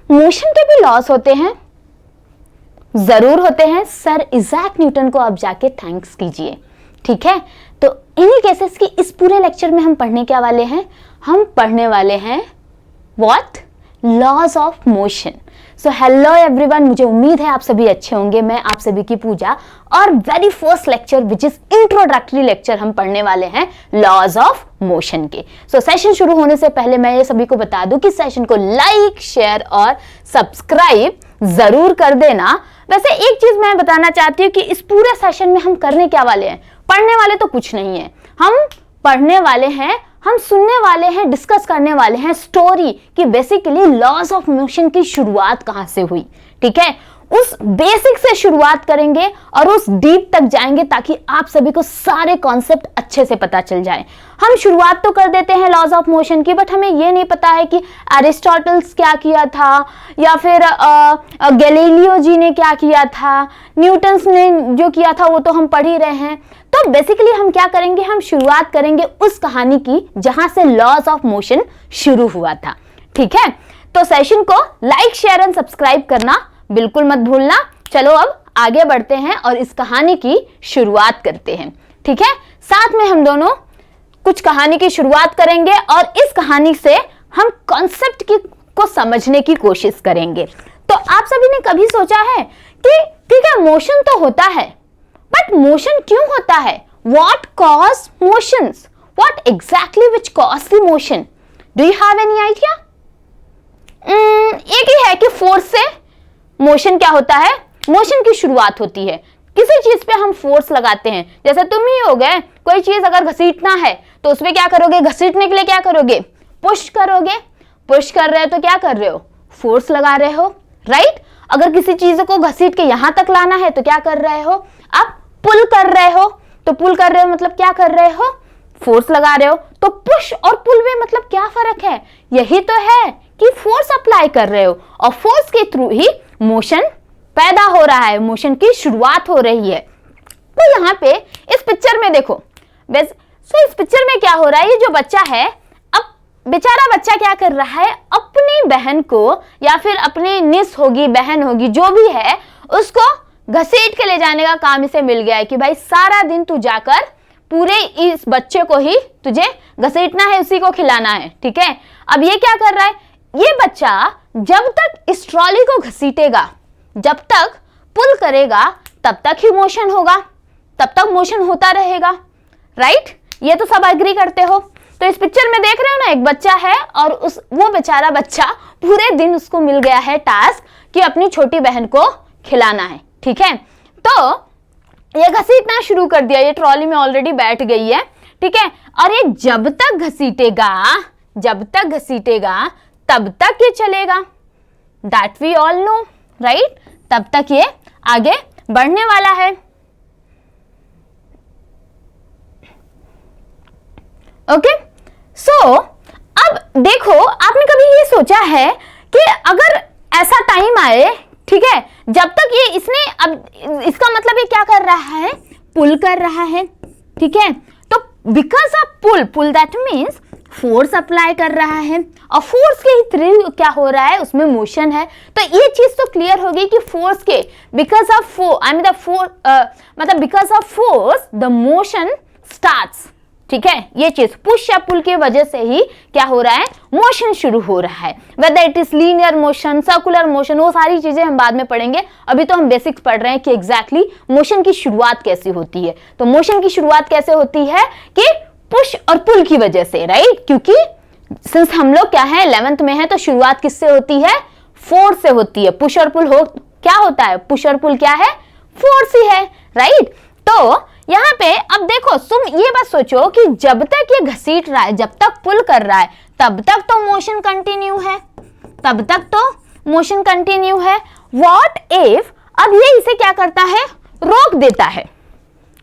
Motion के भी loss होते हैं? जरूर होते हैं सर इज़ैक न्यूटन को आप जाके थैंक्स कीजिए। ठीक है, तो इन्हीं केसेस की इस पूरे लेक्चर में हम पढ़ने क्या वाले हैं? हम पढ़ने वाले हैं what? Laws of motion. So hello everyone, मुझे उम्मीद है आप सभी अच्छे होंगे। मैं आप सभी की पूजा और very first lecture which is introductory lecture हम पढ़ने वाले हैं लॉज ऑफ मोशन के। सो सेशन शुरू होने से पहले मैं ये सभी को बता दूं कि सेशन को लाइक, शेयर और सब्सक्राइब जरूर कर देना। वैसे एक चीज मैं बताना चाहती हूँ कि इस पूरे सेशन में हम करने क्या वाले हैं? पढ़ने वाले तो कुछ नहीं है, हम पढ़ने वाले हैं, हम सुनने वाले हैं, डिस्कस करने वाले हैं स्टोरी कि बेसिकली लॉज ऑफ मोशन की शुरुआत कहां से हुई। ठीक है, उस बेसिक से शुरुआत करेंगे और उस डीप तक जाएंगे ताकि आप सभी को सारे कॉन्सेप्ट अच्छे से पता चल जाए। हम शुरुआत तो कर देते हैं लॉज ऑफ मोशन की, बट हमें यह नहीं पता है कि एरिस्टोटल्स क्या किया था या फिर गैलीलियो जी ने क्या किया था, न्यूटन्स ने जो किया था वो तो हम पढ़ ही रहे हैं। तो बेसिकली हम क्या करेंगे? हम शुरुआत करेंगे उस कहानी की जहां से लॉज ऑफ मोशन शुरू हुआ था। ठीक है, तो सेशन को लाइक, शेयर एंड सब्सक्राइब करना बिल्कुल मत भूलना। चलो अब आगे बढ़ते हैं और इस कहानी की शुरुआत करते हैं। ठीक है, साथ में हम दोनों कुछ कहानी की शुरुआत करेंगे और इस कहानी से हम कॉन्सेप्ट को समझने की कोशिश करेंगे। तो आप सभी ने कभी सोचा है कि ठीक है मोशन तो होता है, बट मोशन क्यों होता है? What cause motions? What exactly which cause the motion? Do you have any idea? एक ही है कि फोर्स से मोशन क्या होता है? मोशन की शुरुआत होती है। किसी चीज पे हम फोर्स लगाते हैं, जैसे तुम ही हो गए, कोई चीज अगर घसीटना है तो उसमें क्या करोगे? घसीटने के लिए क्या करोगे? पुश करोगे। पुश कर रहे हो तो क्या कर रहे हो? फोर्स लगा रहे हो, राइट? अगर किसी चीज को घसीट के यहां तक लाना है तो क्या कर रहे हो? आप पुल कर रहे हो। तो पुल कर रहे हो मतलब क्या कर रहे हो? फोर्स लगा रहे हो। तो पुश और पुल में मतलब क्या फर्क है? यही तो है कि फोर्स अप्लाई कर रहे हो और फोर्स के थ्रू ही मोशन पैदा हो रहा है, मोशन की शुरुआत हो रही है। तो यहाँ पे इस पिक्चर में देखो, इस पिक्चर में क्या हो रहा है? ये जो बच्चा है, अब बेचारा बच्चा क्या कर रहा है? अपनी बहन को या फिर अपनी निस होगी, बहन होगी, जो भी है, उसको घसीट के ले जाने का काम इसे मिल गया है कि भाई सारा दिन तू जाकर पूरे इस बच्चे को ही तुझे घसीटना है, उसी को खिलाना है। ठीक है, अब ये क्या कर रहा है? ये बच्चा जब तक इस ट्रॉली को घसीटेगा, जब तक पुल करेगा, तब तक ही मोशन होगा, तब तक मोशन होता रहेगा, राइट? ये तो सब एग्री करते हो। तो इस पिक्चर में देख रहे हो ना, एक बच्चा है और वो बेचारा बच्चा पूरे दिन उसको मिल गया है टास्क कि अपनी छोटी बहन को खिलाना है। ठीक है, तो ये घसीटना शुरू कर दिया, ये ट्रॉली में ऑलरेडी बैठ गई है। ठीक है, और ये जब तक घसीटेगा तब तक ये चलेगा, that we all know, right? तब तक ये आगे बढ़ने वाला है। ओके, सो अब देखो, आपने कभी ये सोचा है कि अगर ऐसा टाइम आए, ठीक है, जब तक ये इसने, अब इसका मतलब ये क्या कर रहा है? पुल कर रहा है। ठीक है, तो because of pull that means force apply कर रहा है और फोर्स के थ्रू क्या हो रहा है? उसमें मोशन है। तो ये चीज तो क्लियर हो गई कि फोर्स के because of force the motion starts. ठीक है, ये चीज पुश या पुल की वजह से ही क्या हो रहा है? मोशन शुरू हो रहा है। Whether it is linear motion, circular motion, वो सारी चीजें हम बाद में पढ़ेंगे। अभी तो हम बेसिक्स पढ़ रहे हैं कि एग्जैक्टली मोशन की शुरुआत कैसे होती है। तो मोशन की शुरुआत कैसे होती है? कि पुश और पुल की वजह से, राइट? क्योंकि सिंस हम लोग क्या है, 11th में है, तो शुरुआत किससे होती है? फोर्स से होती है। पुश और पुल क्या होता है? पुश और पुल क्या है? फोर्स ही है, राइट? तो यहाँ पे अब देखो, तुम ये बात सोचो कि जब तक ये घसीट रहा है, जब तक पुल कर रहा है, तब तक तो मोशन कंटिन्यू है, तब तक तो मोशन कंटिन्यू है। व्हाट इफ अब ये इसे क्या करता है? रोक देता है।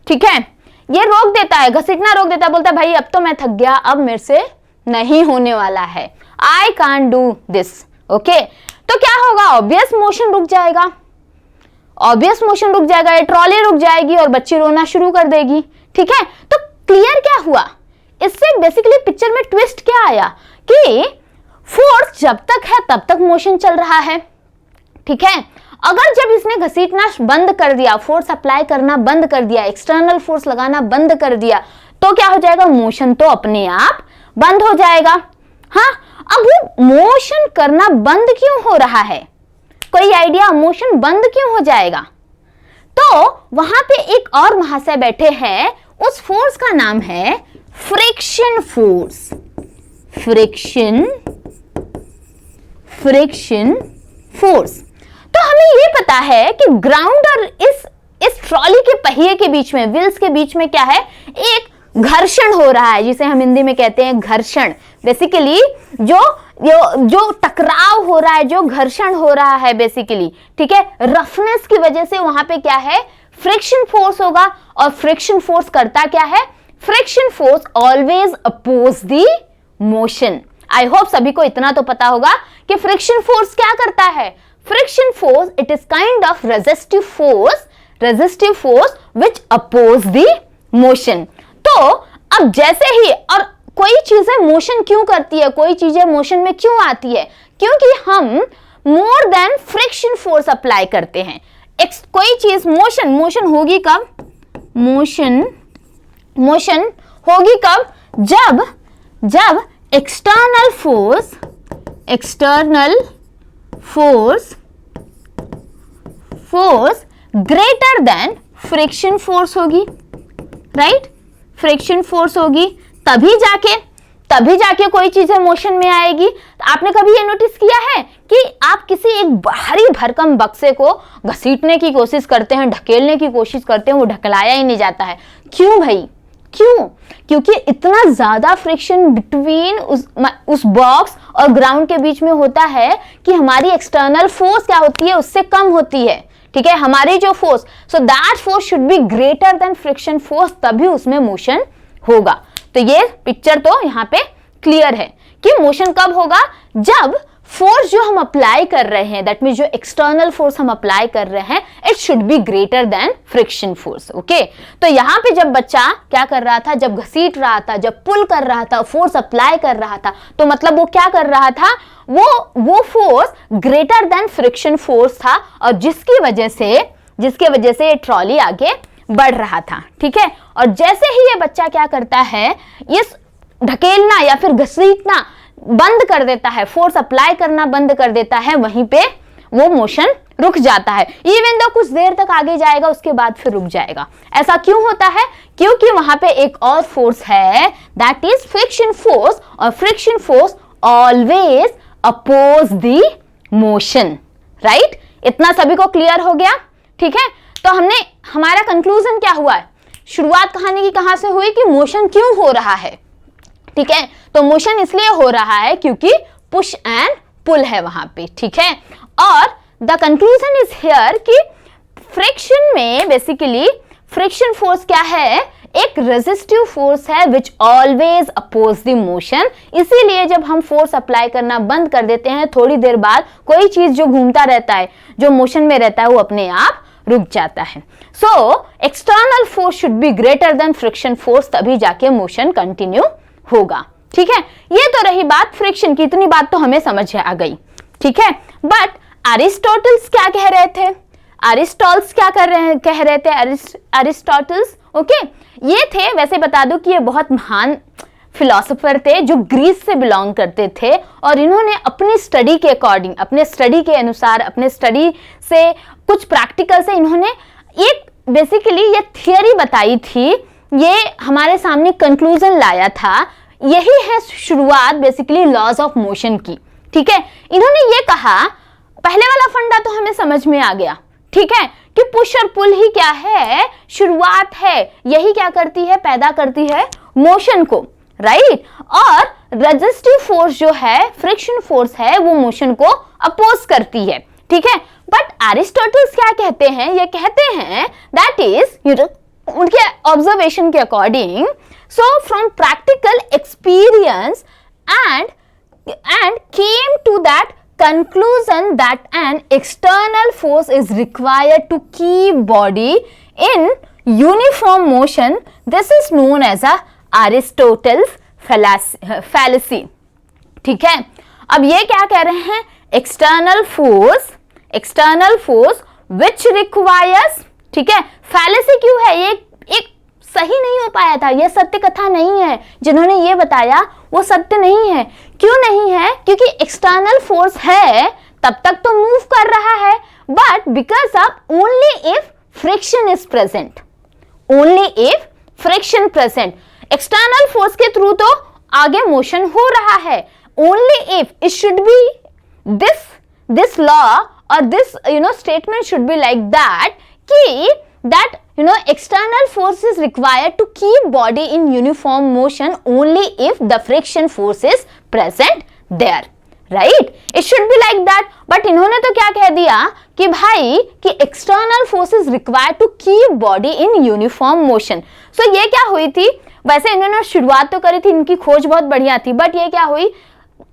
ठीक है, ये रोक देता है, घसीटना रोक देता है, बोलता है भाई अब तो मैं थक गया, अब मेरे से नहीं होने वाला है, I can't do this. Okay, तो क्या होगा? ऑब्वियस मोशन रुक जाएगा, ये ट्रॉली रुक जाएगी और बच्ची रोना शुरू कर देगी। ठीक है, तो क्लियर क्या हुआ? इससे बेसिकली पिक्चर में ट्विस्ट क्या आया कि फोर्स जब तक है तब तक मोशन चल रहा है, ठीक है। अगर जब इसने घसीटना बंद कर दिया, फोर्स अप्लाई करना बंद कर दिया, एक्सटर्नल फोर्स लगाना बंद कर दिया, तो क्या हो जाएगा, मोशन तो अपने आप बंद हो जाएगा। हाँ, अब वो मोशन करना बंद क्यों हो रहा है, कोई आइडिया, मोशन बंद क्यों हो जाएगा? तो वहां पे एक और महाशय बैठे हैं, उस फोर्स का नाम है फ्रिक्शन फोर्स। Friction force. तो हमें ये पता है कि ग्राउंड और इस ट्रॉली के पहिए के बीच में, व्हील्स के बीच में क्या है, एक घर्षण हो रहा है, जिसे हम हिंदी में कहते हैं घर्षण। बेसिकली जो टकराव हो रहा है, जो घर्षण हो रहा है बेसिकली, ठीक है, रफनेस की वजह से वहां पे क्या है, फ्रिक्शन फोर्स होगा। और फ्रिक्शन फोर्स करता क्या है, friction force always oppose the motion. I hope सभी को इतना तो पता होगा कि फ्रिक्शन फोर्स क्या करता है। Friction force, it is kind of resistive force which oppose the motion. तो अब जैसे ही, और कोई चीजें मोशन क्यों करती है, कोई चीजें मोशन में क्यों आती है, क्योंकि हम more than friction force apply करते हैं। कोई चीज मोशन होगी कब, मोशन होगी कब, जब external force greater than friction force होगी, राइट। फ्रिक्शन फोर्स होगी तभी जाके कोई चीजें मोशन में आएगी। तो आपने कभी ये नोटिस किया है कि आप किसी एक भारी भरकम बक्से को घसीटने की कोशिश करते हैं, ढकेलने की कोशिश करते हैं, वो ढकलाया ही नहीं जाता है, क्यों भाई, क्यों? क्योंकि इतना ज्यादा फ्रिक्शन बिटवीन उस बॉक्स और ग्राउंड के बीच में होता है कि हमारी एक्सटर्नल फोर्स क्या होती है, उससे कम होती है, ठीक है, हमारी जो force, so that force should be greater than friction force, तभी उसमें मोशन होगा। तो ये पिक्चर तो यहाँ पे क्लियर है कि मोशन कब होगा, जब फोर्स जो हम अप्लाई कर रहे हैं, दैट मीन जो एक्सटर्नल फोर्स हम अप्लाई कर रहे हैं, it should be greater than friction force. Okay, तो यहाँ पे जब बच्चा क्या कर रहा था, जब घसीट रहा था, जब पुल कर रहा था, फोर्स अप्लाई कर रहा था, तो मतलब वो क्या कर रहा था, वो force greater than friction force था, और जिसकी वजह से ये ट्रॉली आगे बढ़ रहा था, ठीक है। और जैसे ही ये बच्चा क्या करता है, इस ढकेलना या फिर घसीटना बंद कर देता है, फोर्स अप्लाई करना बंद कर देता है, वहीं पे वो मोशन रुक जाता है। इवन दो कुछ देर तक आगे जाएगा, उसके बाद फिर रुक जाएगा। ऐसा क्यों होता है, क्योंकि वहां पे एक और फोर्स है, दैट इज फ्रिक्शन फोर्स, और friction force always oppose the motion, right. इतना सभी को क्लियर हो गया, ठीक है। तो हमारा कंक्लूजन क्या हुआ है, शुरुआत कहानी की कहां से हुई कि मोशन क्यों हो रहा है, ठीक है। तो मोशन इसलिए हो रहा है क्योंकि पुश एंड पुल है वहां पे, ठीक है। और द कंक्लूजन इज हियर कि फ्रिक्शन में बेसिकली फ्रिक्शन फोर्स क्या है, एक रेजिस्टिव फोर्स है which always oppose the motion. इसीलिए जब हम फोर्स अप्लाई करना बंद कर देते हैं, थोड़ी देर बाद कोई चीज जो घूमता रहता है, जो मोशन में रहता है, वो अपने आप रुक जाता है। So external force should be greater than friction force, तभी जाके मोशन कंटिन्यू होगा, ठीक है। ये तो रही बात फ्रिक्शन की, इतनी बात तो हमें समझ आ गई, ठीक है। बट अरिस्टोटल्स क्या कह रहे थे, अरिस्टोटल्स, ओके, ये थे, वैसे बता दूं कि ये बहुत महान फिलोसोफर थे जो ग्रीस से बिलोंग करते थे, और इन्होंने अपनी स्टडी के अकॉर्डिंग, अपने स्टडी के अनुसार, अपने स्टडी से कुछ प्रैक्टिकल से इन्होंने एक बेसिकली ये थियरी बताई थी, ये हमारे सामने कंक्लूजन लाया था। यही है शुरुआत बेसिकली लॉज ऑफ मोशन की, ठीक है। इन्होंने ये कहा, पहले वाला फंडा तो हमें समझ में आ गया, ठीक है, कि पुश और पुल ही क्या है, शुरुआत है, यही क्या करती है, पैदा करती है मोशन को, राइट। और रेजिस्टिव फोर्स जो है, फ्रिक्शन फोर्स है, वो मोशन को अपोज करती है, ठीक है। बट एरिस्टोटल्स क्या कहते हैं, ये कहते हैं दैट इज, उनके ऑब्जर्वेशन के according, so from practical experience and came to that conclusion that an external force is required to keep body in uniform motion. This is known as a Aristotle's fallacy, ठीक है। अब ये क्या कह रहे हैं, एक्सटर्नल फोर्स विच रिक्वायर्स, ठीक है, फैलेसी क्यों है, ये एक सही नहीं हो पाया था, ये सत्य कथा नहीं है, जिन्होंने ये बताया वो सत्य नहीं है। क्यों नहीं है, क्योंकि एक्सटर्नल फोर्स है तब तक तो मूव कर रहा है, but because of only if friction is present, only if friction present, external force के थ्रू तो आगे मोशन हो रहा है, only if it should be this law और this statement should be like that कि that external force is required to keep body in uniform motion only if the friction force is present there, right? It should be like that, but इन्होंने तो क्या कह दिया कि भाई कि external force is required to keep body in uniform motion. So ये क्या हुई थी, वैसे इन्होंने शुरुआत तो करी थी, इनकी खोज बहुत बढ़िया थी, बट ये क्या हुई,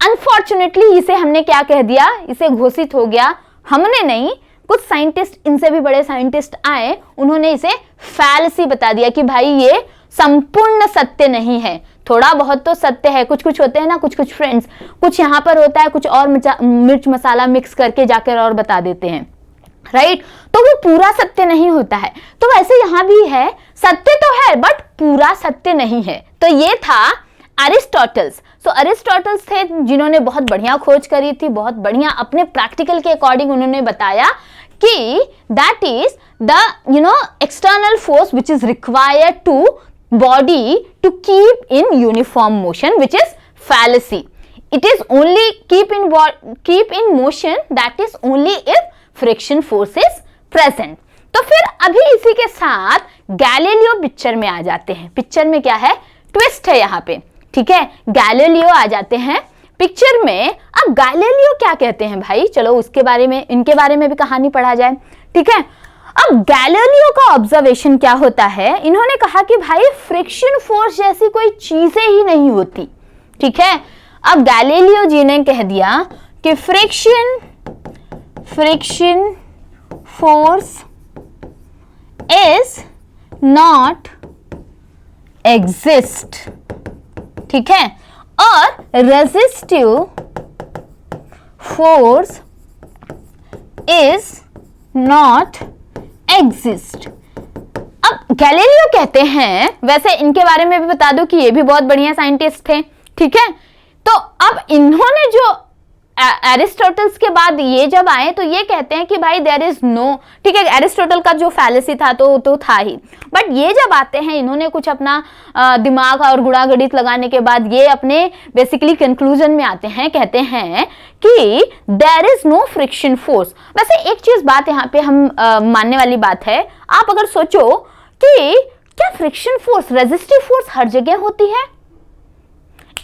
अनफॉर्चुनेटली इसे हमने क्या कह दिया, इसे घोषित हो गया, हमने नहीं, कुछ साइंटिस्ट, इनसे भी बड़े साइंटिस्ट आए, उन्होंने इसे फैलेसी बता दिया कि भाई ये संपूर्ण सत्य नहीं है, थोड़ा बहुत तो सत्य है, कुछ कुछ होते हैं ना, कुछ कुछ फ्रेंड्स, कुछ यहाँ पर होता है, कुछ और मिर्च मसाला मिक्स करके जाकर और बता देते हैं, राइट? तो वो पूरा सत्य नहीं होता है। तो वैसे यहाँ भी है, सत्य तो है बट पूरा सत्य नहीं है। तो ये था अरिस्टोटल्स। सो अरिस्टोटल्स थे जिन्होंने बहुत बढ़िया खोज करी थी, बहुत बढ़िया अपने प्रैक्टिकल के अकॉर्डिंग उन्होंने बताया कि that is the external force which is required to body to keep in uniform motion, which is fallacy. It is only keep in motion, that is only if friction force is present. तो फिर अभी इसी के साथ Galileo picture में आ जाते हैं. Picture में क्या है, ट्विस्ट है यहाँ पे, ठीक है, गैलीलियो आ जाते हैं पिक्चर में. अब गैलीलियो क्या कहते हैं भाई, चलो उसके बारे में, इनके बारे में भी कहानी पढ़ा जाए, ठीक है. अब गैलीलियो का ऑब्जर्वेशन क्या होता है, इन्होंने कहा कि भाई फ्रिक्शन फोर्स जैसी कोई चीजें ही नहीं होती, ठीक है. अब गैलीलियो जी ने कह दिया कि friction force is not exist, ठीक है, और resistive force is not exist. अब गैलीलियो कहते हैं, वैसे इनके बारे में भी बता दूं कि ये भी बहुत बढ़िया साइंटिस्ट थे, ठीक है. तो अब इन्होंने जो एरिस्टोटल्स के बाद ये जब आए तो ये कहते हैं कि भाई देयर इज नो, ठीक है, एरिस्टोटल का जो फैलेसी था तो था ही, बट ये जब आते हैं इन्होंने कुछ अपना दिमाग और गुणागणित लगाने के बाद ये अपने बेसिकली कंक्लूजन में आते हैं, कहते हैं कि there is no friction force. वैसे एक चीज बात यहाँ पे हम मानने वाली बात है, आप अगर सोचो कि क्या friction force, resistive force her जगह होती है,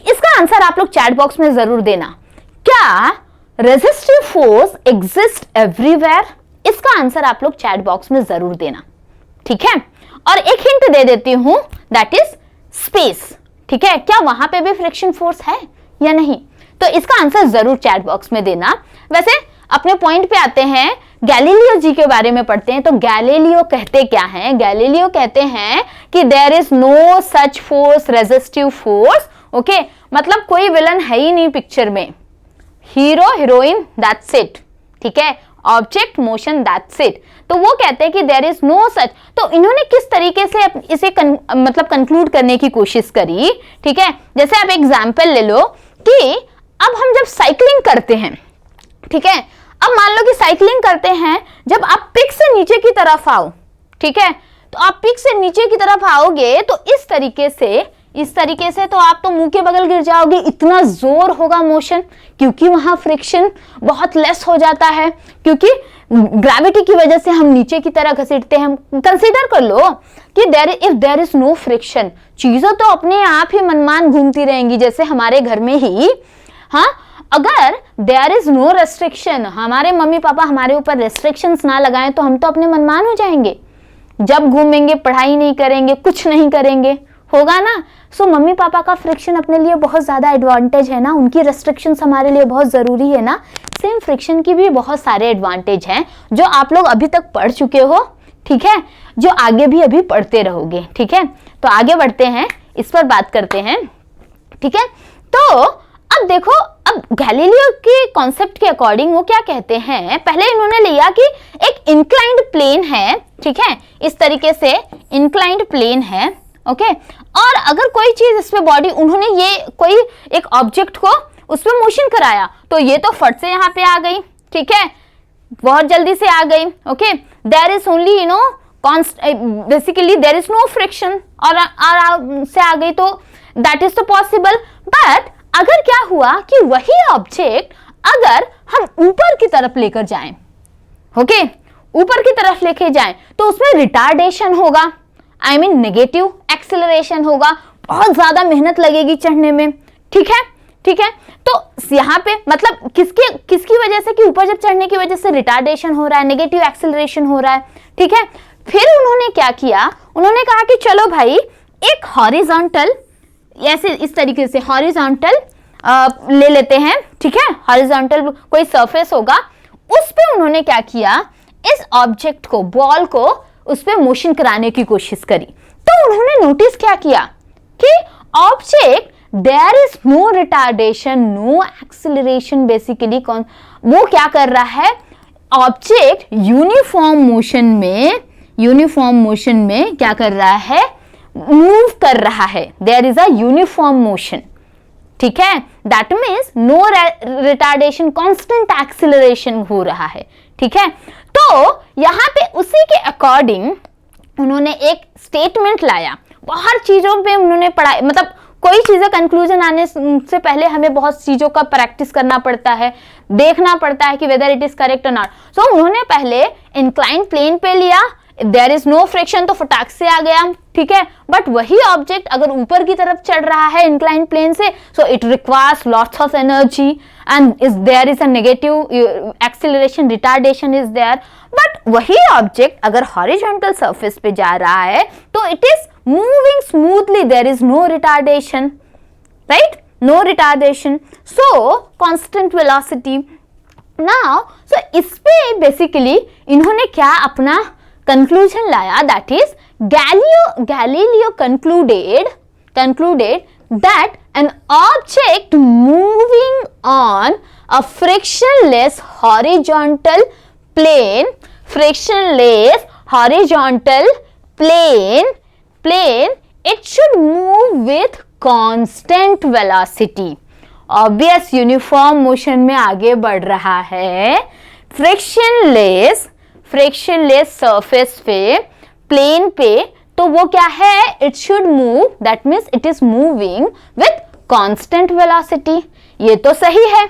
इसका आंसर आप लोग चैट बॉक्स में जरूर देना. क्या रेजिस्टिव फोर्स एग्जिस्ट एवरीवेयर, इसका आंसर आप लोग चैट बॉक्स में जरूर देना, ठीक है. और एक हिंट दे देती हूं, दैट इज स्पेस, ठीक है. क्या वहां पे भी फ्रिक्शन फोर्स है या नहीं, तो इसका आंसर जरूर चैट बॉक्स में देना. वैसे अपने पॉइंट पे आते हैं, गैलीलियो जी के बारे में पढ़ते हैं. तो गैलीलियो कहते क्या हैं, गैलीलियो कहते हैं कि there is no such force, resistive force, okay, मतलब कोई विलन है ही नहीं पिक्चर में, हीरो हीरोइन दैट्स इट, ठीक है, ऑब्जेक्ट मोशन दैट्स इट. तो वो कहते हैं कि देयर इज नो सच. तो इन्होंने किस तरीके से इसे मतलब कंक्लूड करने की कोशिश करी, ठीक है. जैसे आप एग्जांपल ले लो कि अब हम जब साइकिलिंग करते हैं, ठीक है, अब मान लो कि साइकिलिंग करते हैं, जब आप पिक से नीचे की तरफ आओ, ठीक है, तो आप पिक से नीचे की तरफ आओगे तो इस तरीके से तो आप तो मुंह के बगल गिर जाओगे, इतना जोर होगा मोशन, क्योंकि वहां फ्रिक्शन बहुत लेस हो जाता है, क्योंकि ग्रेविटी की वजह से हम नीचे की तरह घसीटते हैं. कंसीडर कर लो कि if there is no friction, चीजें तो अपने आप ही मनमान घूमती रहेंगी, जैसे हमारे घर में ही. हाँ, अगर देयर इज नो रेस्ट्रिक्शन, हमारे मम्मी पापा हमारे ऊपर रेस्ट्रिक्शंस ना लगाएं तो हम तो अपने मनमान हो जाएंगे, जब घूमेंगे पढ़ाई नहीं करेंगे, कुछ नहीं करेंगे, होगा ना. सो मम्मी पापा का फ्रिक्शन अपने लिए बहुत ज्यादा एडवांटेज है ना, उनकी रेस्ट्रिक्शंस हमारे लिए बहुत जरूरी है ना. सेम फ्रिक्शन की भी बहुत सारे एडवांटेज हैं जो आप लोग अभी तक पढ़ चुके हो, ठीक है, जो आगे भी अभी पढ़ते रहोगे, ठीक है. तो आगे बढ़ते हैं, इस पर बात करते हैं, ठीक है. तो अब देखो, अब गैलीलियो के कॉन्सेप्ट के अकॉर्डिंग वो क्या कहते हैं, पहले इन्होंने लिया कि एक इंक्लाइंड प्लेन है, ठीक है, इस तरीके से इंक्लाइंड प्लेन है, ओके, और अगर कोई चीज इस पे बॉडी, उन्होंने ये कोई एक ऑब्जेक्ट को उस पे मोशन कराया तो ये तो फट से यहाँ पे आ गई, ठीक है, बहुत जल्दी से आ गई, okay, there is only basically there is no friction, और से आ गई तो दैट इज तो पॉसिबल। बट अगर क्या हुआ कि वही ऑब्जेक्ट अगर हम ऊपर की तरफ लेकर जाएं, ओके, ऊपर की तरफ लेके जाएं तो उसमें रिटार्डेशन होगा, आई मीन नेगेटिव एक्सेलरेशन होगा, बहुत ज्यादा मेहनत लगेगी चढ़ने में, ठीक है, ठीक है। तो यहाँ पे मतलब किसकी वजह से, कि ऊपर जब चढ़ने की वजह से रिटार्डेशन हो रहा है, नेगेटिव एक्सेलरेशन हो रहा है, ठीक है। फिर उन्होंने क्या किया, उन्होंने कहा कि चलो भाई एक हॉरिजॉन्टल, ऐसे इस तरीके से हॉरिजॉन्टल ले लेते हैं, ठीक है, हॉरिजॉन्टल कोई सरफेस होगा, उस पे उन्होंने क्या किया, इस ऑब्जेक्ट को, बॉल को उस पे मोशन कराने की कोशिश करी। तो उन्होंने नोटिस क्या किया कि object there is no retardation, no acceleration, basically वो क्या कर रहा है, ऑब्जेक्ट यूनिफॉर्म मोशन में क्या कर रहा है, मूव कर रहा है, there is a uniform motion, ठीक है, that means no retardation, constant acceleration हो रहा है, ठीक है। तो यहाँ पे उसी के अकॉर्डिंग उन्होंने एक स्टेटमेंट लाया, बहुत चीजों पे उन्होंने पढ़ाई, मतलब कोई चीजें कंक्लूजन आने से पहले हमें बहुत चीजों का प्रैक्टिस करना पड़ता है, देखना पड़ता है कि वेदर इट इज करेक्ट और नॉट। सो उन्होंने पहले इंक्लाइंड प्लेन पे लिया, देयर इज नो फ्रिक्शन, तो फटाक से आ गया, ठीक है। बट वही ऑब्जेक्ट अगर ऊपर की तरफ चढ़ रहा है इंक्लाइंड प्लेन से, so it requires lots of energy and there is a negative acceleration, retardation is there. But वही ऑब्जेक्ट अगर हॉरिजॉन्टल सरफेस पे जा रहा है तो it is moving smoothly, there is no retardation, right, no retardation, so constant velocity. Now so इस पे basically इन्होंने क्या अपना कंक्लूजन लाया, that is Galileo concluded that an object moving on a frictionless horizontal plane, it should move with constant velocity. Obvious uniform motion में आगे बढ़ रहा है, frictionless surface पे, प्लेन पे, तो वो क्या है, it should move, that means it is moving with constant velocity. ये तो सही है,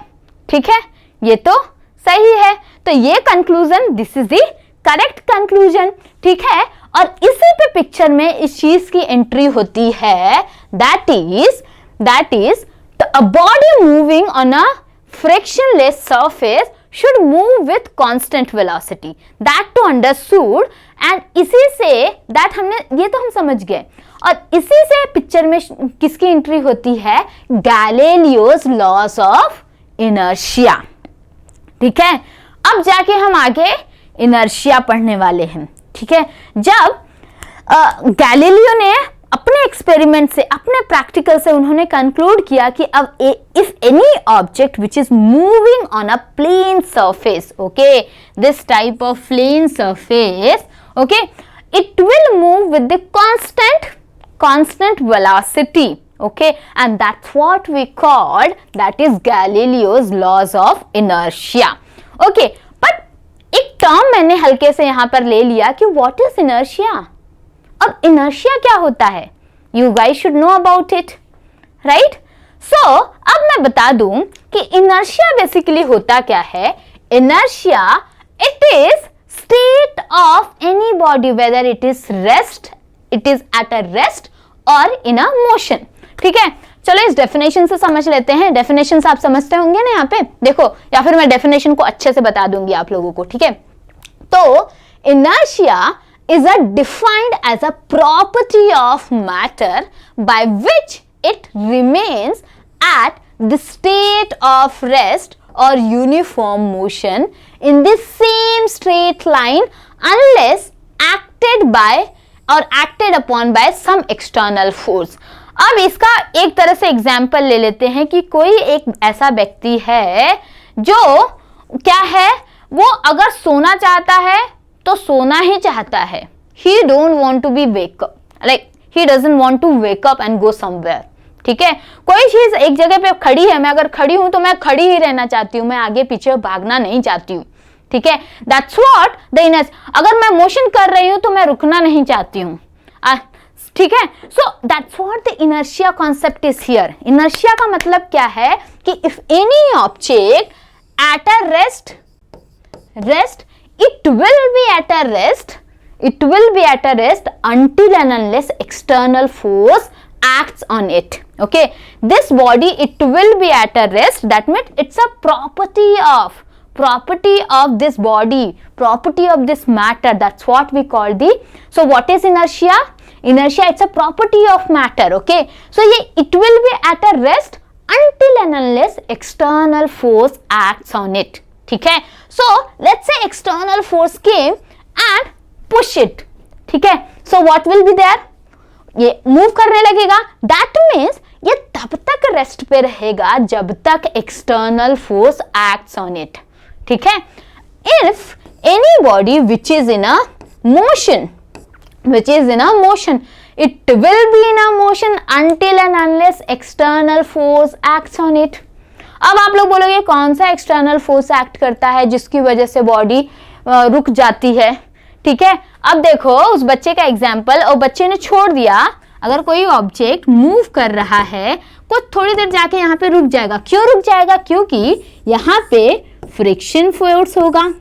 ठीक है, ये तो सही है। तो ये conclusion, this is the correct conclusion, ठीक है। और इसी पे पिक्चर में इस चीज की एंट्री होती है, that is a body moving on a frictionless surface should move with constant velocity, that to understood, and इसी से that हमने, ये तो हम समझ गए, और इसी से पिक्चर में किसकी एंट्री होती है, गैलीलियोस लॉस ऑफ इनर्शिया, ठीक है। अब जाके हम आगे इनर्शिया पढ़ने वाले हैं, ठीक है। जब गैलीलियो ने अपने एक्सपेरिमेंट से, अपने प्रैक्टिकल से उन्होंने कंक्लूड किया कि अब if any object which is moving on a plane surface, okay, this type of plane surface, okay, it will move with the constant velocity, okay, and that's what we called, that is Galileo's laws of inertia, okay। but एक term मैंने हल्के से यहां पर ले लिया कि what is inertia। अब इनर्शिया क्या होता है, you guys should know about it, right. So अब मैं बता दूं कि इनर्शिया बेसिकली होता क्या है। Inertia, it is state of any body, whether it is eight a rest और इन अ मोशन, ठीक है। चलो इस डेफिनेशन से समझ लेते हैं। डेफिनेशन आप समझते होंगे ना यहाँ पे, देखो, या फिर मैं डेफिनेशन को अच्छे से बता दूंगी आप लोगों को, ठीक है। तो inertia is defined as a property of matter by which it remains at the state of rest or uniform motion in the same straight line unless acted upon by some external force। अब इसका एक तरह से example ले लेते हैं कि कोई एक ऐसा व्यक्ति है जो क्या है, वो अगर सोना चाहता है तो सोना ही चाहता है। He don't want to be wake up, like he doesn't want to wake up and go somewhere. ठीक है, कोई चीज एक जगह पे खड़ी है, मैं अगर खड़ी हूं तो मैं खड़ी ही रहना चाहती हूँ, मैं आगे पीछे भागना नहीं चाहती हूँ। ठीक है, दैट्स व्हाट द इनर्शिया। अगर मैं मोशन कर रही हूं तो मैं रुकना नहीं चाहती हूँ। ठीक है, so that's what the inertia concept is here. Inertia का मतलब क्या है कि if any object at a rest, it will be at a rest until and unless external force acts on it. Okay, this body, it will be at a rest. That means it's a property of this body, property of this matter. That's what we call the, so what is inertia? Inertia, it's a property of matter. Okay, so it will be at a rest until and unless external force acts on it. ठीक है, so let's say external force came and push it. ठीक है, so what will be there? ये move करने लगेगा। That means ये तब तक रेस्ट पे रहेगा जब तक external force acts on it. ठीक है, if any body which is in a motion, it will be in a motion until and unless external force acts on it. अब आप लोग बोलोगे कौन सा एक्सटर्नल फोर्स एक्ट करता है जिसकी वजह से बॉडी रुक जाती है। ठीक है, अब देखो उस बच्चे का एग्जाम्पल, और बच्चे ने छोड़ दिया। अगर कोई ऑब्जेक्ट मूव कर रहा है, कुछ थोड़ी देर जाके यहाँ पे रुक जाएगा। क्यों रुक जाएगा? क्योंकि यहाँ पे फ्रिक्शन फोर्स होगा।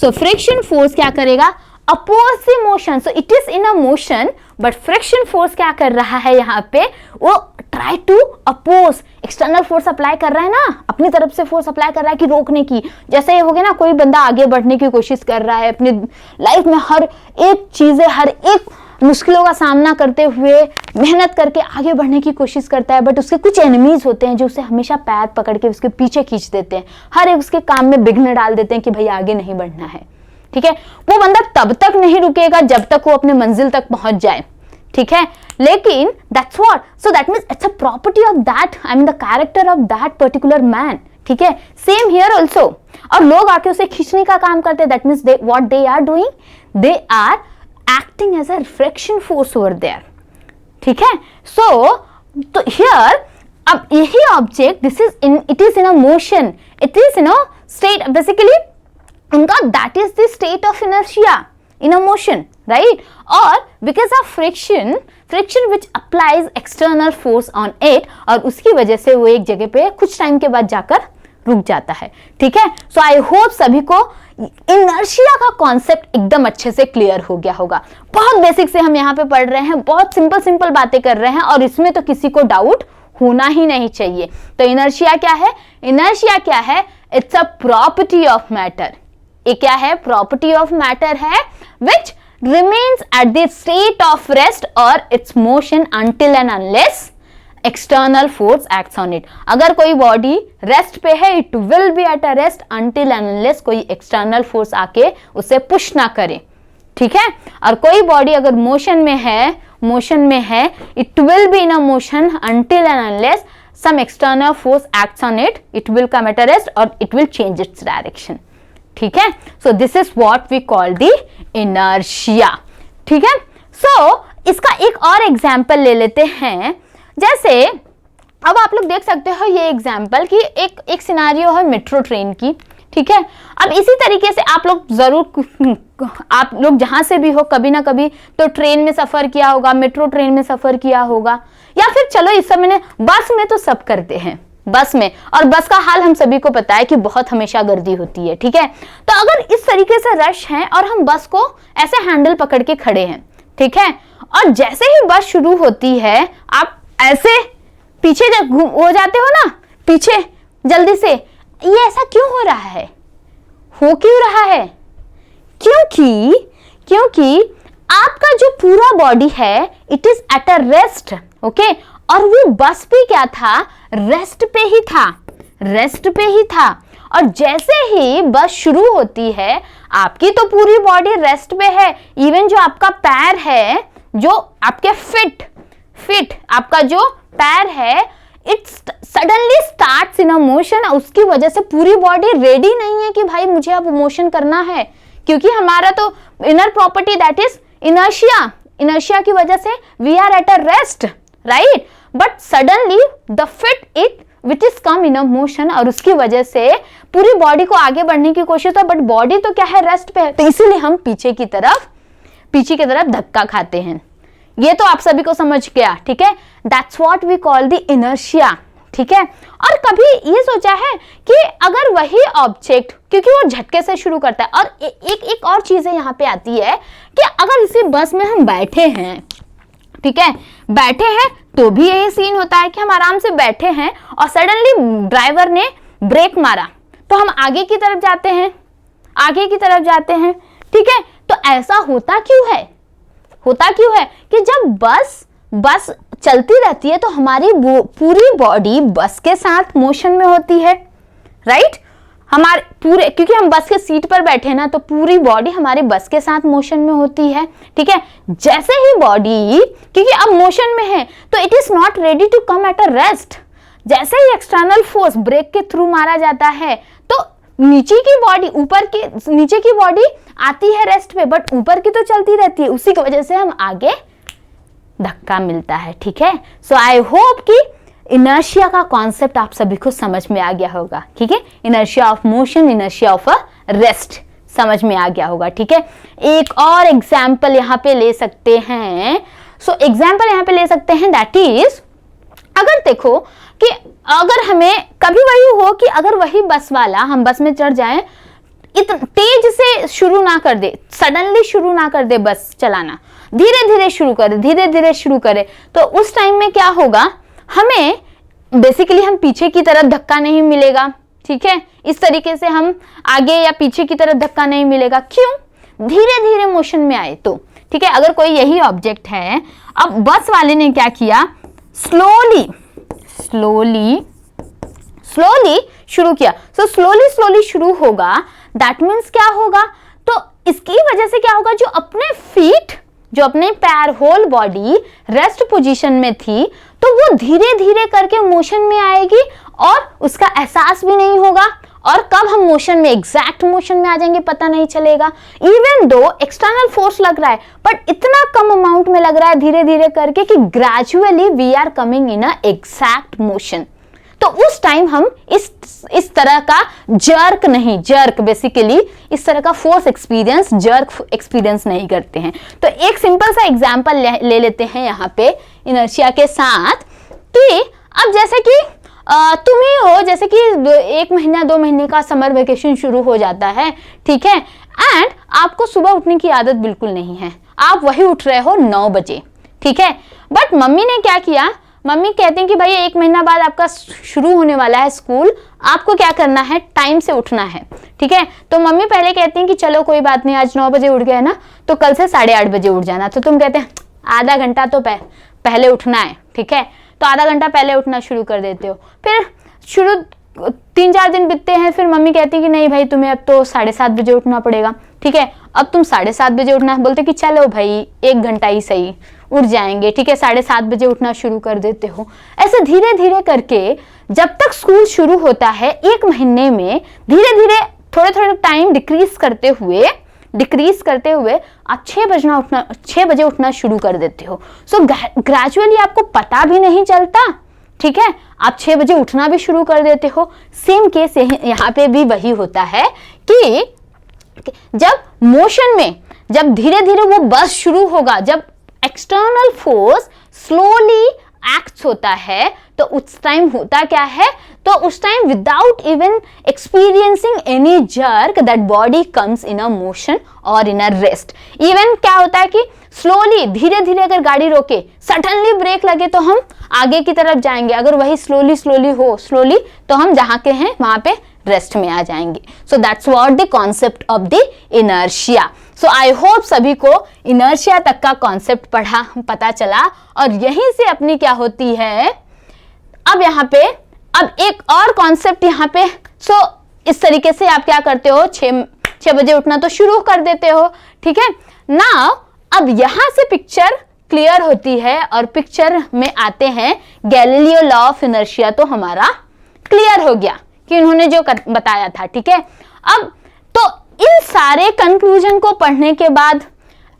सो फ्रिक्शन फोर्स क्या करेगा? Oppose the motion. So it is in a motion, but friction force क्या कर रहा है यहाँ पे? वो try to oppose, external force apply कर रहा है ना, अपनी तरफ से फोर्स अप्लाई कर रहा है कि रोकने की। जैसे ये हो गया ना, कोई बंदा आगे बढ़ने की कोशिश कर रहा है अपनी लाइफ में, हर एक मुश्किलों का सामना करते हुए मेहनत करके आगे बढ़ने की कोशिश करता है, बट उसके कुछ एनिमीज होते हैं जो उसे हमेशा पैर पकड़ के उसके पीछे खींच देते हैं, हर एक उसके काम में विघ्न डाल देते हैं कि भाई आगे नहीं बढ़ना है। ठीक है, वो बंदा तब तक नहीं रुकेगा जब तक वो अपने मंजिल तक पहुंच जाए। ठीक है, लेकिन that's what, so that means it's a property of that, I mean the character of that particular man. ठीक है, सेम हियर ऑल्सो। और लोग आके उसे खींचने का काम करते हैं। That means what they are doing, they are acting as a friction force over there. ठीक है, सो तो हियर अब यही object, this is in, it is in a motion, it is in a state, basically उनका that is the state of inertia in a motion, right? Or because of friction which applies external force on it, और उसकी वजह से वो एक जगह पे कुछ टाइम के बाद जाकर रुक जाता है। ठीक है, सो आई होप सभी को इनर्शिया का कॉन्सेप्ट एकदम अच्छे से क्लियर हो गया होगा। बहुत बेसिक से हम यहाँ पे पढ़ रहे हैं, बहुत सिंपल बातें कर रहे हैं, और इसमें तो किसी को डाउट होना ही नहीं चाहिए। तो इनर्शिया क्या है? इनर्शिया क्या है? It's a property of matter. ये क्या है? प्रॉपर्टी ऑफ मैटर है, which remains at the state of rest or its motion until and unless external force acts on it. अगर कोई बॉडी रेस्ट पे है, it will be at a rest until and unless कोई external force आके उसे push ना करे। ठीक है, और कोई बॉडी अगर मोशन में है, it will be in a motion until and unless some external force acts on it, it will come at a rest or it will change its direction. ठीक है, so this is what we call the inertia. ठीक है, सो इसका एक और example ले लेते हैं। जैसे अब आप लोग देख सकते हो ये एग्जाम्पल कि एक सिनारियो है मेट्रो ट्रेन की। ठीक है, अब इसी तरीके से आप लोग जहां से भी हो, कभी ना कभी तो ट्रेन में सफर किया होगा, मेट्रो ट्रेन में सफर किया होगा, या फिर चलो इस समय बस में तो सब करते हैं, बस में। और बस का हाल हम सभी को पता है कि बहुत हमेशा गर्दी होती है। ठीक है, तो अगर इस तरीके से रश है और हम बस को ऐसे हैंडल पकड़ के खड़े हैं, ठीक है, और जैसे ही बस शुरू होती है आप ऐसे पीछे जब हो जाते हो ना, पीछे जल्दी से, ये ऐसा क्यों हो रहा है? हो क्यों रहा है? क्योंकि आपका जो पूरा बॉडी है it is eight a rest. Okay, और वो बस भी क्या था? रेस्ट पे ही था। और जैसे ही बस शुरू होती है, आपकी तो पूरी बॉडी रेस्ट पे है, इवन जो आपका पैर है, जो आपके फीट, आपका जो पैर है, it suddenly starts in a motion, उसकी वजह से पूरी बॉडी रेडी नहीं है कि भाई मुझे अब मोशन करना है, क्योंकि हमारा तो inner property that is inertia, inertia की वजह से we are at a rest, right, but suddenly the fit it which is come in a motion, और उसकी वजह से पूरी बॉडी को आगे बढ़ने की कोशिश है, बट बॉडी तो क्या है, रेस्ट पे है, तो इसीलिए हम पीछे की तरफ धक्का खाते हैं। ये तो आप सभी को समझ गया, ठीक है, that's what we call the inertia, ठीक है। और कभी ये सोचा है कि अगर वही ऑब्जेक्ट, क्योंकि वो झटके से शुरू करता है, और एक और चीज यहाँ पे आती है कि अगर इसी बस में हम बैठे हैं, ठीक है, बैठे हैं तो भी यही सीन होता है कि हम आराम से बैठे हैं और सडनली ड्राइवर ने ब्रेक मारा तो हम आगे की तरफ जाते हैं, ठीक है। तो ऐसा होता क्यों है कि जब बस चलती रहती है तो हमारी पूरी बॉडी बस के साथ मोशन में होती है, राइट, हमारे पूरे, क्योंकि हम बस के सीट पर बैठे ना, तो पूरी बॉडी हमारे बस के साथ मोशन में होती है, ठीक है। जैसे ही बॉडी, क्योंकि अब मोशन में है, तो it is not ready to come at a rest, जैसे ही एक्सटर्नल फोर्स ब्रेक के थ्रू मारा जाता है तो नीचे की बॉडी आती है रेस्ट पे, बट ऊपर की तो चलती रहती है, उसी की वजह से हम आगे धक्का मिलता है, ठीक है। सो आई होप कि इनर्शिया का कॉन्सेप्ट आप सभी को समझ में आ गया होगा, ठीक है। Inertia of motion, inertia of a rest समझ में आ गया होगा, ठीक है। एक और एग्जाम्पल यहाँ पे ले सकते हैं, दैट इज, अगर देखो कि अगर हमें कभी वही हो कि अगर वही बस वाला, हम बस में चढ़ जाएं, इतना तेज से शुरू ना कर दे, सडनली शुरू ना कर दे बस चलाना, धीरे धीरे शुरू करे, तो उस टाइम में क्या होगा, हमें बेसिकली हम पीछे की तरफ धक्का नहीं मिलेगा, ठीक है, इस तरीके से हम आगे या पीछे की तरफ धक्का नहीं मिलेगा, क्यों, धीरे धीरे मोशन में आए तो, ठीक है। अगर कोई यही ऑब्जेक्ट है, अब बस वाले ने क्या किया, स्लोली शुरू किया, सो स्लोली शुरू होगा, दैट मीन्स क्या होगा, तो इसकी वजह से क्या होगा, जो अपने पैर, होल बॉडी रेस्ट पोजीशन में थी, तो वो धीरे धीरे करके मोशन में आएगी और उसका एहसास भी नहीं होगा, और कब हम एग्जैक्ट मोशन में आ जाएंगे पता नहीं चलेगा, इवन दो एक्सटर्नल फोर्स लग रहा है, बट इतना कम अमाउंट में लग रहा है धीरे धीरे करके कि gradually we are coming in a exact motion. तो उस टाइम हम इस तरह का जर्क बेसिकली इस तरह का फोर्स एक्सपीरियंस, जर्क एक्सपीरियंस नहीं करते हैं। तो एक सिंपल सा एग्जांपल ले लेते हैं यहाँ पे इनर्शिया के साथ, कि अब जैसे कि तुम ही हो, जैसे कि 1 महीना 2 महीने का समर वेकेशन शुरू हो जाता है, ठीक है, एंड आपको सुबह उठने की आदत बिल्कुल नहीं है, आप वही उठ रहे हो 9 बजे, ठीक है, बट मम्मी ने क्या किया, मम्मी कहती हैं कि भाई 1 महीना बाद आपका शुरू होने वाला है स्कूल, आपको क्या करना है, टाइम से उठना है, ठीक है। तो मम्मी पहले कहती हैं कि चलो कोई बात नहीं, आज 9 बजे उठ गए ना, तो कल से 8:30 बजे उठ जाना, तो तुम कहते हैं आधा घंटा तो पहले उठना है, ठीक है, तो आधा घंटा पहले उठना शुरू कर देते हो, फिर 3-4 दिन बीतते हैं, फिर मम्मी कहती है कि नहीं भाई तुम्हें अब तो 7:30 बजे उठना पड़ेगा, ठीक है, अब तुम 7:30 बजे उठना, बोलते कि चलो भाई 1 घंटा ही सही, उठ जाएंगे, ठीक है, 7:30 बजे उठना शुरू कर देते हो। ऐसे धीरे धीरे करके जब तक स्कूल शुरू होता है 1 महीने में धीरे धीरे थोड़े टाइम डिक्रीज करते हुए आप 6 बजे उठना शुरू कर देते हो। सो ग्रेजुअली आपको पता भी नहीं चलता, ठीक है, आप 6 बजे उठना भी शुरू कर देते हो। सेम केस यहाँ पे भी वही होता है कि जब मोशन में, जब धीरे धीरे वो बस शुरू होगा, जब एक्सटर्नल फोर्स स्लोली एक्ट्स होता है, तो उस टाइम होता क्या है, तो उस time without even experiencing any jerk that body comes in a motion और इन अ रेस्ट। इवन क्या होता है कि स्लोली धीरे धीरे अगर गाड़ी रोके, सडनली ब्रेक लगे तो हम आगे की तरफ जाएंगे, अगर वही स्लोली तो हम जहां के हैं वहां पे रेस्ट में आ जाएंगे। So that's what the concept of the inertia. So I hope सभी को इनर्शिया तक का कॉन्सेप्ट पता चला, और यहीं से अपनी क्या होती है, अब यहाँ पे अब एक और कॉन्सेप्ट यहाँ पे। सो इस तरीके से आप क्या करते हो, 6 बजे उठना तो शुरू कर देते हो, ठीक है। नाउ अब यहां से पिक्चर क्लियर होती है और पिक्चर में आते हैं गैलीलियो लॉ ऑफ इनर्शिया, तो हमारा क्लियर हो गया कि उन्होंने जो बताया था। ठीक है, अब तो इन सारे कंक्लूजन को पढ़ने के बाद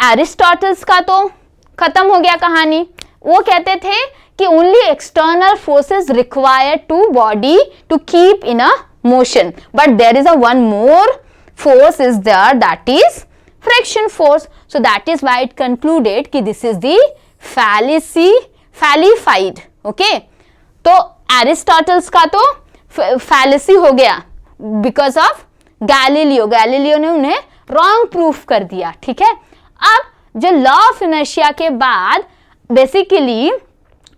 एरिस्टोटल्स का तो खत्म हो गया कहानी। वो कहते थे कि only external forces required to body to keep in a motion, but there is a one more force is there, that is friction force. So that is why it concluded कि this is the fallified. Okay, तो Aristotle's का तो fallacy हो गया because of Galileo ने उन्हें wrong proof कर दिया। ठीक है, अब जो लॉ ऑफ इनर्शिया के बाद बेसिकली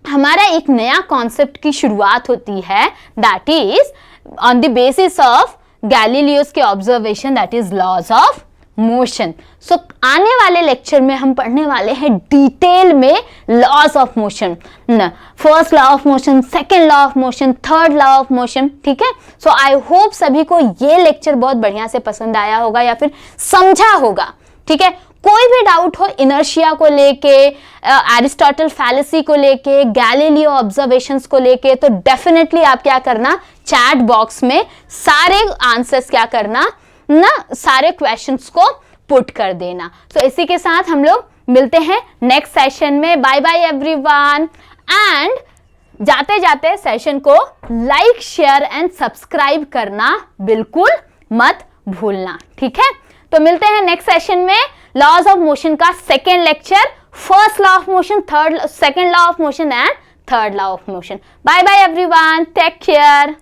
हमारा एक नया कॉन्सेप्ट की शुरुआत होती है, that is on the basis of Galileo's के observation, that is laws of motion. So आने वाले लेक्चर में हम पढ़ने वाले हैं डिटेल में laws of motion, first law of motion, second law of motion, third law of motion. ठीक है, सो आई होप सभी को ये लेक्चर बहुत बढ़िया से पसंद आया होगा या फिर समझा होगा। ठीक है, कोई भी डाउट हो इनर्शिया को लेके, एरिस्टोटल फैलेसी को लेके, गैलीलियो ऑब्जर्वेशंस को लेके, तो डेफिनेटली आप क्या करना, चैट बॉक्स में सारे आंसर्स क्या करना ना, सारे क्वेश्चंस को पुट कर देना। तो इसी के साथ हम लोग मिलते हैं नेक्स्ट सेशन में। बाय बाय एवरीवन, एंड जाते जाते सेशन को लाइक, शेयर एंड सब्सक्राइब करना बिल्कुल मत भूलना। ठीक है, तो मिलते हैं नेक्स्ट सेशन में लॉज ऑफ मोशन का second lecture, first law of motion, second law of motion and third law of motion. Bye bye everyone, take care.